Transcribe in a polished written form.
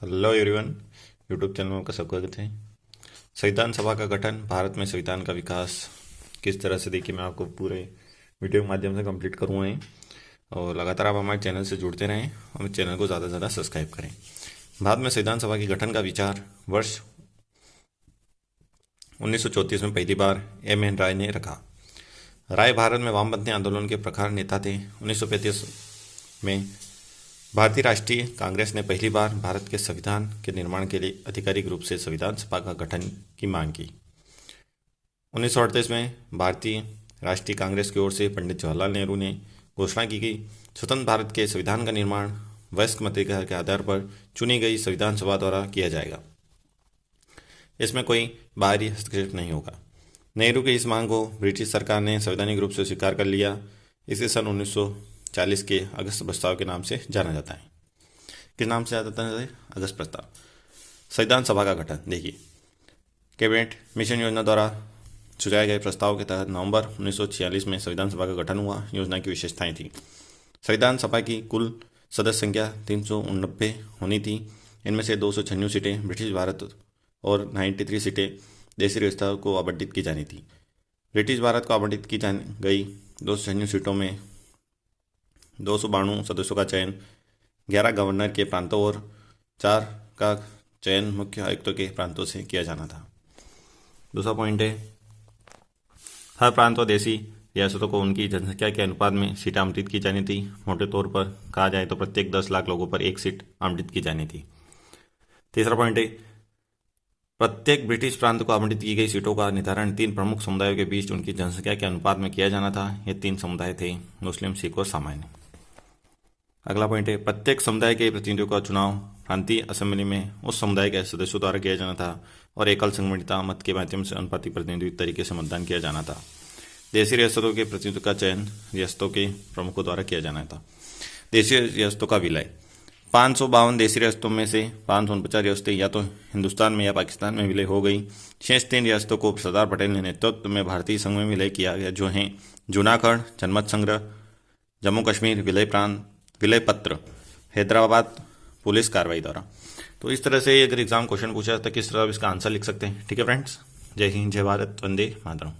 Hello everyone. YouTube channel में आपका स्वागत है। संविधान सभा का गठन, भारत में संविधान का विकास किस तरह से, देखिए मैं आपको पूरे वीडियो के माध्यम से कंप्लीट करूँगा। और लगातार आप हमारे चैनल से जुड़ते रहें और चैनल को ज़्यादा से ज़्यादा सब्सक्राइब करें। भारत में संविधान सभा के गठन का विचार वर्ष 1934 में पहली बार M.N. राय ने रखा। राय भारत में वामपंथी आंदोलन के प्रखर नेता थे। 1935 में भारतीय राष्ट्रीय कांग्रेस ने पहली बार भारत के संविधान के निर्माण के लिए आधिकारिक रूप से संविधान सभा का गठन की मांग की। 1938 में भारतीय राष्ट्रीय कांग्रेस की ओर से पंडित जवाहरलाल नेहरू ने घोषणा की कि स्वतंत्र भारत के संविधान का निर्माण वयस्क मताधिकार के आधार पर चुनी गई संविधान सभा द्वारा किया जाएगा। इसमें कोई बाहरी हस्तक्षेप नहीं होगा। नेहरू की इस मांग को ब्रिटिश सरकार ने संवैधानिक रूप से स्वीकार कर लिया। इसे सन 1940 के अगस्त प्रस्ताव के नाम से जाना जाता है। किस नाम से जाता है? अगस्त प्रस्ताव। संविधान सभा का गठन, देखिए कैबिनेट मिशन योजना द्वारा सुझाए गए प्रस्ताव के तहत नवंबर 1946 में संविधान सभा का गठन हुआ। योजना की विशेषताएं थी। संविधान सभा की कुल सदस्य संख्या 389 होनी थी। इनमें से 296 सीटें ब्रिटिश भारत और 93 सीटें देशी व्यवस्था को आवंटित की जानी थी। ब्रिटिश भारत को आवंटित की गई 296 सीटों में 292 सदस्यों का चयन 11 गवर्नर के प्रांतों और 4 का चयन मुख्य आयुक्तों के प्रांतों से किया जाना था। दूसरा पॉइंट है, हर प्रांत और देशी रियासतों को उनकी जनसंख्या के अनुपात में सीटें आवंटित की जानी थी। मोटे तौर पर कहा जाए तो प्रत्येक 10 लाख लोगों पर एक सीट आवंटित की जानी थी। तीसरा पॉइंट है, प्रत्येक ब्रिटिश प्रांत को आवंटित की गई सीटों का निर्धारण 3 प्रमुख समुदायों के बीच उनकी जनसंख्या के अनुपात में किया जाना था। ये 3 समुदाय थे, मुस्लिम, सिख और सामान्य। अगला पॉइंट है, प्रत्येक समुदाय के प्रतिनिधियों का चुनाव प्रांतीय असेंबली में उस समुदाय के सदस्यों द्वारा किया जाना था और एकल संगठित मत के माध्यम से अनुपातिक प्रतिनिधि तरीके से मतदान किया जाना था। देशी रियासतों के प्रतिनिधियों का चयन रियासतों के प्रमुखों द्वारा किया जाना था। देशी रियासतों का विलय, 552 देशी रियासतों में से 549 रियासतें या तो हिंदुस्तान में या पाकिस्तान में विलय हो गई। शेष 3 रियासतों को सरदार पटेल के नेतृत्व में भारतीय संघ में विलय किया गया, जो हैं जूनागढ़ जनमत संग्रह, जम्मू कश्मीर विलय पत्र, हैदराबाद पुलिस कार्रवाई द्वारा। तो इस तरह से अगर एग्जाम क्वेश्चन पूछा तो किस तरह इसका आंसर लिख सकते हैं। ठीक है फ्रेंड्स, जय हिंद, जय भारत, वंदे मातरम।